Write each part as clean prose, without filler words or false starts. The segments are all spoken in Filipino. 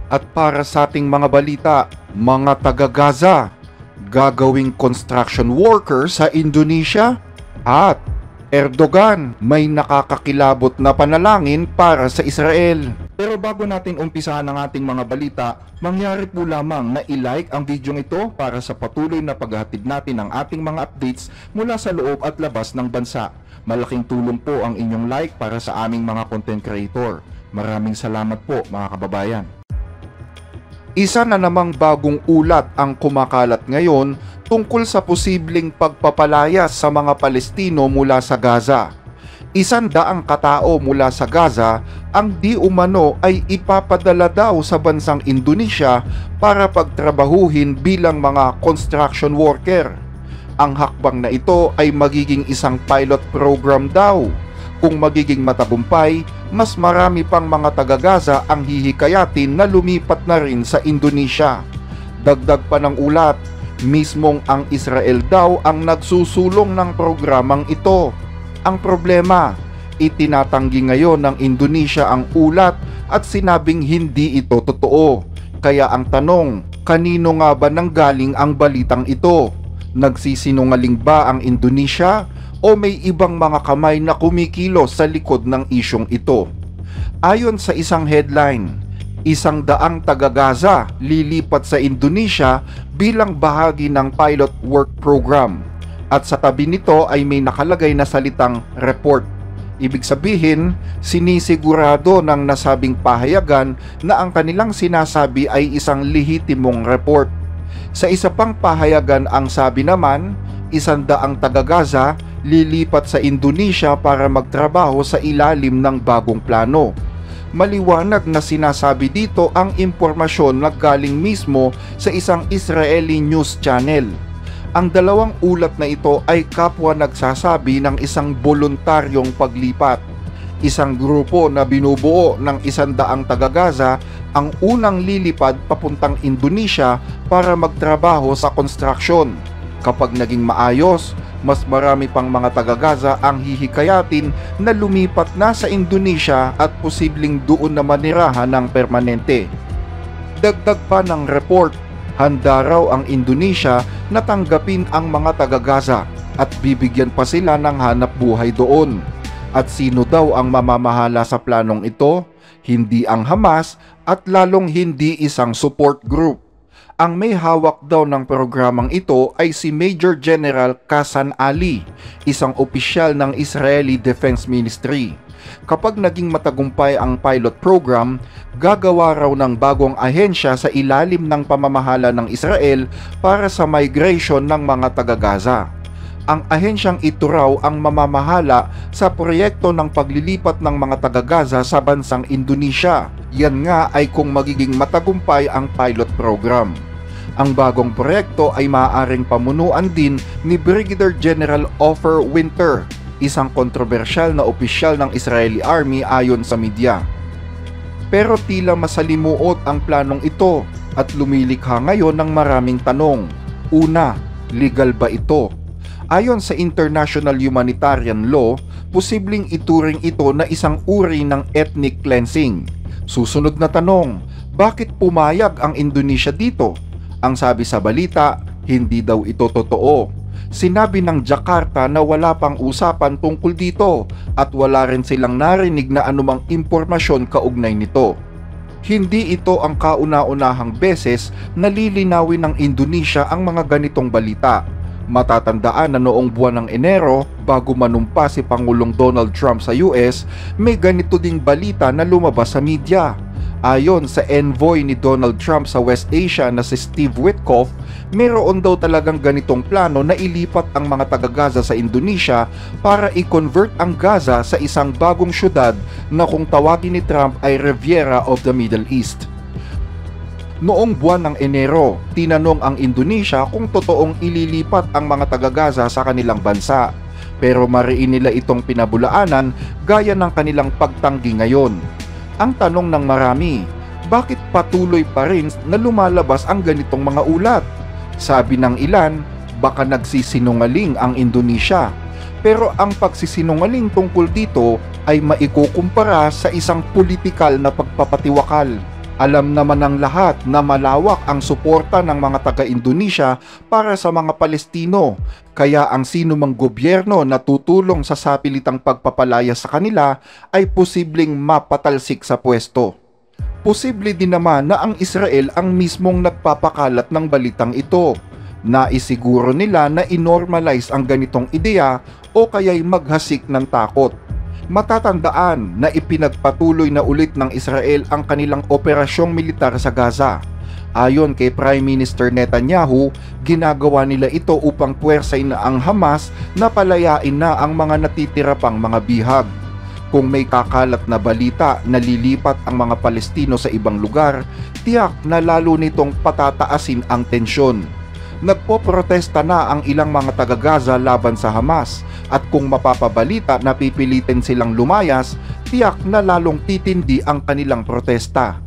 At para sa ating mga balita, mga taga-Gaza, gagawing construction worker sa Indonesia, at Erdogan may nakakakilabot na panalangin para sa Israel. Pero bago natin umpisahan ang ating mga balita, mangyari po lamang na i-like ang video ito para sa patuloy na paghahatid natin ng ating mga updates mula sa loob at labas ng bansa. Malaking tulong po ang inyong like para sa aming mga content creator. Maraming salamat po mga kababayan. Isa na namang bagong ulat ang kumakalat ngayon tungkol sa posibleng pagpapalayas sa mga Palestino mula sa Gaza. 100 katao mula sa Gaza ang di umano ay ipapadala daw sa bansang Indonesia para pagtrabahuhin bilang mga construction worker. Ang hakbang na ito ay magiging isang pilot program daw. Kung magiging matagumpay, mas marami pang mga taga-Gaza ang hihikayatin na lumipat na rin sa Indonesia. Dagdag pa ng ulat, mismong ang Israel daw ang nagsusulong ng programang ito. Ang problema, itinatanggi ngayon ng Indonesia ang ulat at sinabing hindi ito totoo. Kaya ang tanong, kanino nga ba nanggaling ang balitang ito? Nagsisinungaling ba ang Indonesia o may ibang mga kamay na kumikilos sa likod ng isyong ito? Ayon sa isang headline, 100 taga-Gaza lilipat sa Indonesia bilang bahagi ng pilot work program. At sa tabi nito ay may nakalagay na salitang report. Ibig sabihin, sinisigurado ng nasabing pahayagan na ang kanilang sinasabi ay isang lehitimong report. Sa isa pang pahayagan ang sabi naman, 100 taga-Gaza lilipat sa Indonesia para magtrabaho sa ilalim ng bagong plano. Maliwanag na sinasabi dito ang impormasyon na galing mismo sa isang Israeli news channel. Ang dalawang ulat na ito ay kapwa nagsasabi ng isang voluntaryong paglipat. Isang grupo na binubuo ng 100 taga-Gaza ang unang lilipad papuntang Indonesia para magtrabaho sa construction. Kapag naging maayos, mas marami pang mga taga-Gaza ang hihikayatin na lumipat na sa Indonesia at posibleng doon na manirahan ng permanente. Dagdag pa ng report, handa raw ang Indonesia na tanggapin ang mga taga-Gaza at bibigyan pa sila ng hanap buhay doon. At sino daw ang mamamahala sa planong ito? Hindi ang Hamas at lalong hindi isang support group. Ang may hawak daw ng programang ito ay si Major General Hassan Ali, isang opisyal ng Israeli Defense Ministry. Kapag naging matagumpay ang pilot program, gagawa raw ng bagong ahensya sa ilalim ng pamamahala ng Israel para sa migration ng mga taga-Gaza. Ang ahensyang ito raw ang mamamahala sa proyekto ng paglilipat ng mga taga-Gaza sa bansang Indonesia. Yan nga ay kung magiging matagumpay ang pilot program. Ang bagong proyekto ay maaaring pamunuan din ni Brigadier General Ofer Winter, isang kontrobersyal na opisyal ng Israeli Army ayon sa media. Pero tila masalimuot ang planong ito at lumilikha ngayon ng maraming tanong. Una, legal ba ito? Ayon sa international humanitarian law, posibleng ituring ito na isang uri ng ethnic cleansing. Susunod na tanong, bakit pumayag ang Indonesia dito? Ang sabi sa balita, hindi daw ito totoo. Sinabi ng Jakarta na wala pang usapan tungkol dito at wala rin silang narinig na anumang impormasyon kaugnay nito. Hindi ito ang kauna-unahang beses na lilinawin ng Indonesia ang mga ganitong balita. Matatandaan na noong buwan ng Enero, bago manumpa si Pangulong Donald Trump sa US, may ganito ding balita na lumabas sa media. Ayon sa envoy ni Donald Trump sa West Asia na si Steve Witkoff, mayroon daw talagang ganitong plano na ilipat ang mga taga-Gaza sa Indonesia para i-convert ang Gaza sa isang bagong syudad na kung tawagin ni Trump ay Riviera of the Middle East. Noong buwan ng Enero, tinanong ang Indonesia kung totoong ililipat ang mga taga-Gaza sa kanilang bansa. Pero mariin nila itong pinabulaanan gaya ng kanilang pagtanggi ngayon. Ang tanong ng marami, bakit patuloy pa rin na lumalabas ang ganitong mga ulat? Sabi ng ilan, baka nagsisinungaling ang Indonesia. Pero ang pagsisinungaling tungkol dito ay maikukumpara sa isang politikal na pagpapatiwakal. Alam naman ng lahat na malawak ang suporta ng mga taga-Indonesia para sa mga Palestino, kaya ang sino mang gobyerno na tutulong sa sapilitang pagpapalaya sa kanila ay posibleng mapatalsik sa pwesto. Posible din naman na ang Israel ang mismong nagpapakalat ng balitang ito. Naisiguro nila na inormalize ang ganitong ideya o kaya'y maghasik ng takot. Matatandaan na ipinagpatuloy na ulit ng Israel ang kanilang operasyong militar sa Gaza. Ayon kay Prime Minister Netanyahu, ginagawa nila ito upang puwersahin na ang Hamas na palayain na ang mga natitira pang mga bihag. Kung may kakalat na balita na lilipat ang mga Palestino sa ibang lugar, tiyak na lalo nitong patataasin ang tensyon. Nagpoprotesta na ang ilang mga taga-Gaza laban sa Hamas at kung mapapabalita na pipilitin silang lumayas, tiyak na lalong titindi ang kanilang protesta.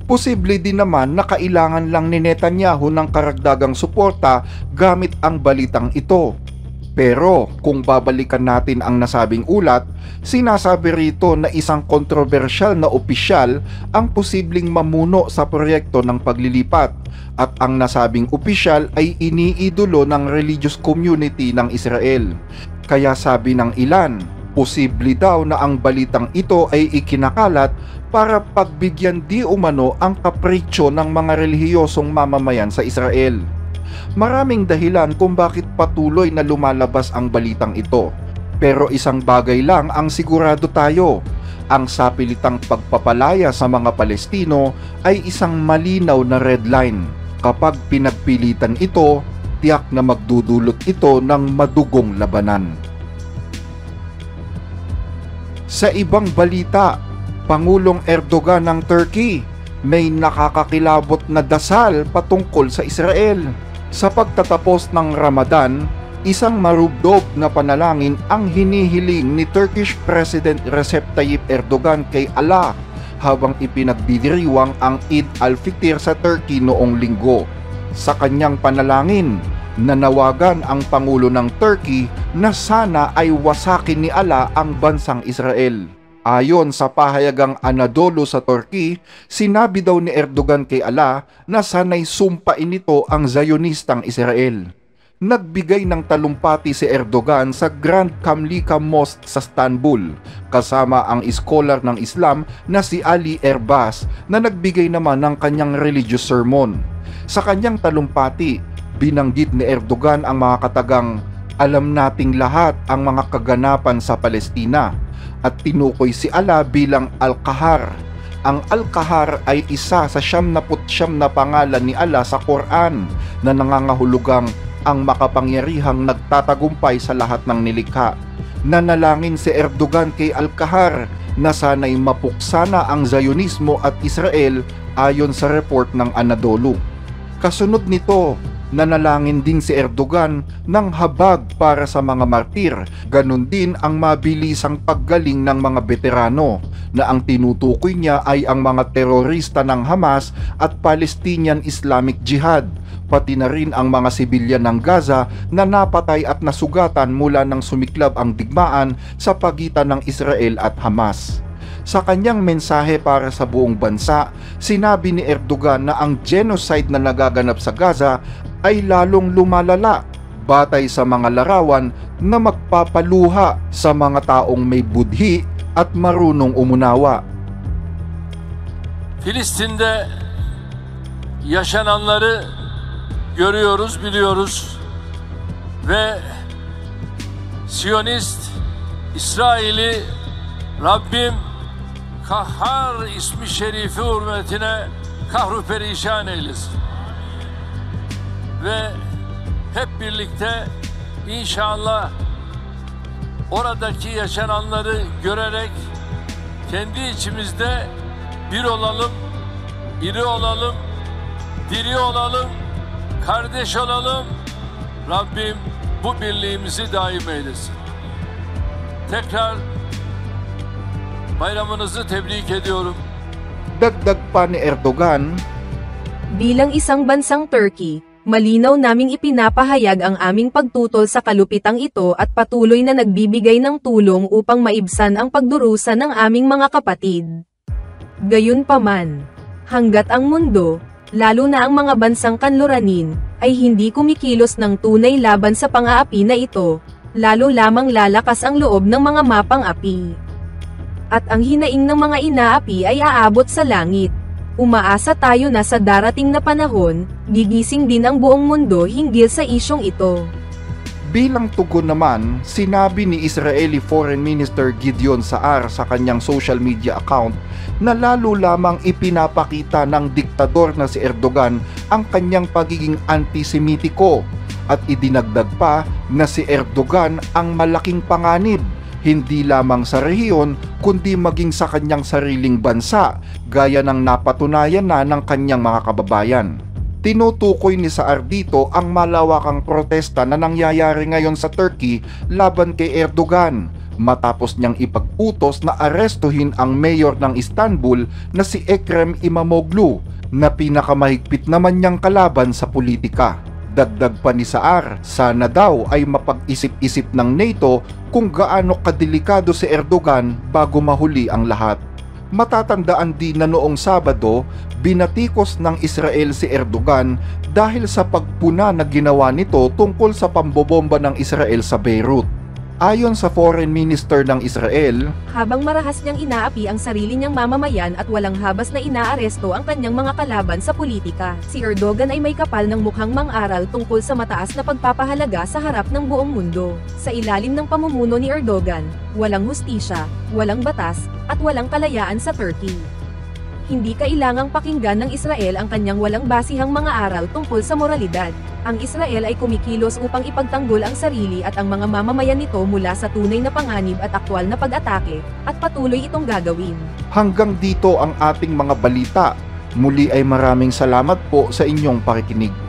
Posible din naman na kailangan lang ni Netanyahu ng karagdagang suporta gamit ang balitang ito. Pero kung babalikan natin ang nasabing ulat, sinasabi rito na isang kontrobersyal na opisyal ang posibleng mamuno sa proyekto ng paglilipat at ang nasabing opisyal ay iniidolo ng religious community ng Israel. Kaya sabi ng ilan, posible daw na ang balitang ito ay ikinakalat para pagbigyan di umano ang kapritsyo ng mga relihiyosong mamamayan sa Israel. Maraming dahilan kung bakit patuloy na lumalabas ang balitang ito. Pero isang bagay lang ang sigurado tayo. Ang sapilitang pagpapalaya sa mga Palestino ay isang malinaw na red line. Kapag pinagpilitan ito, tiyak na magdudulot ito ng madugong labanan. Sa ibang balita, Pangulong Erdogan ng Turkey may nakakakilabot na dasal patungkol sa Israel. Sa pagtatapos ng Ramadan, isang marubdob na panalangin ang hinihiling ni Turkish President Recep Tayyip Erdogan kay Allah habang ipinagdidiriwang ang Eid al-Fitr sa Turkey noong linggo. Sa kanyang panalangin, nanawagan ang Pangulo ng Turkey na sana ay wasakin ni Allah ang bansang Israel. Ayon sa pahayagang Anadolu sa Turkey, sinabi daw ni Erdogan kay Allah na sana'y sumpain nito ang Zionistang Israel. Nagbigay ng talumpati si Erdogan sa Grand Kamlika Mosque sa Istanbul, kasama ang iskolar ng Islam na si Ali Erbas na nagbigay naman ng kanyang religious sermon. Sa kanyang talumpati, binanggit ni Erdogan ang mga katagang, "Alam nating lahat ang mga kaganapan sa Palestina," at tinukoy si Allah bilang Al-Qahar. Ang Al-Qahar ay isa sa 79 na pangalan ni Allah sa Quran na nangangahulugang ang makapangyarihang nagtatagumpay sa lahat ng nilikha. Nanalangin si Erdogan kay Al-Qahar na sana'y mapuksana ang Zionismo at Israel ayon sa report ng Anadolu. Kasunod nito, nanalangin din si Erdogan ng habag para sa mga martir, ganun din ang mabilisang paggaling ng mga veterano na ang tinutukoy niya ay ang mga terorista ng Hamas at Palestinian Islamic Jihad, pati na rin ang mga sibilyan ng Gaza na napatay at nasugatan mula nang sumiklab ang digmaan sa pagitan ng Israel at Hamas. Sa kanyang mensahe para sa buong bansa, sinabi ni Erdogan na ang genocide na nagaganap sa Gaza ay lalong lumalala batay sa mga larawan na magpapaluha sa mga taong may budhi at marunong umunawa. Filistin'de yaşananları görüyoruz, biliyoruz ve Siyonist İsrail'i Rabbim Kahhar ismi şerifi hürmetine kahru perişan eylesin. Ve hep birlikte inşallah oradaki yaşananları görerek kendi içimizde bir olalım, iri olalım, diri olalım, kardeş olalım. Rabbim bu birliğimizi daim eylesin. Tekrar bayramınızı tebrik ediyorum. Dagdag pa ni Erdogan, bilang isang bansang Turkey, malinaw naming ipinapahayag ang aming pagtutol sa kalupitang ito at patuloy na nagbibigay ng tulong upang maibsan ang pagdurusa ng aming mga kapatid. Gayunpaman, Hanggat ang mundo, lalo na ang mga bansang kanluranin, ay hindi kumikilos ng tunay laban sa pang-aapi na ito, lalo lamang lalakas ang loob ng mga mapang-api. At ang hinaing ng mga inaapi ay aabot sa langit. Umaasa tayo na sa darating na panahon, gigising din ang buong mundo hinggil sa isyong ito. Bilang tugon naman, sinabi ni Israeli Foreign Minister Gideon Saar sa kanyang social media account na lalo lamang ipinapakita ng diktador na si Erdogan ang kanyang pagiging antisemitiko at idinagdag pa na si Erdogan ang malaking panganib hindi lamang sa rehiyon kundi maging sa kanyang sariling bansa gaya ng napatunayan na ng kanyang mga kababayan. Tinutukoy ni Saar dito ang malawakang protesta na nangyayari ngayon sa Turkey laban kay Erdogan matapos niyang ipag-utos na arestuhin ang mayor ng Istanbul na si Ekrem İmamoğlu na pinakamahigpit naman niyang kalaban sa politika. Dagdag pa ni Saar, sana daw ay mapag-isip-isip ng NATO kung gaano kadelikado si Erdogan bago mahuli ang lahat. Matatandaan din na noong Sabado, binatikos ng Israel si Erdogan dahil sa pagpuna na ginawa nito tungkol sa pambobomba ng Israel sa Beirut. Ayon sa Foreign Minister ng Israel, habang marahas niyang inaapi ang sarili niyang mamamayan at walang habas na inaaresto ang kanyang mga kalaban sa politika, si Erdogan ay may kapal ng mukhang mang-aral tungkol sa mataas na pagpapahalaga sa harap ng buong mundo. Sa ilalim ng pamumuno ni Erdogan, walang hustisya, walang batas, at walang kalayaan sa Turkey. Hindi kailangang pakinggan ng Israel ang kanyang walang basihang mga aral tungkol sa moralidad. Ang Israel ay kumikilos upang ipagtanggol ang sarili at ang mga mamamayan nito mula sa tunay na panganib at aktwal na pag-atake, at patuloy itong gagawin. Hanggang dito ang ating mga balita. Muli ay maraming salamat po sa inyong pakikinig.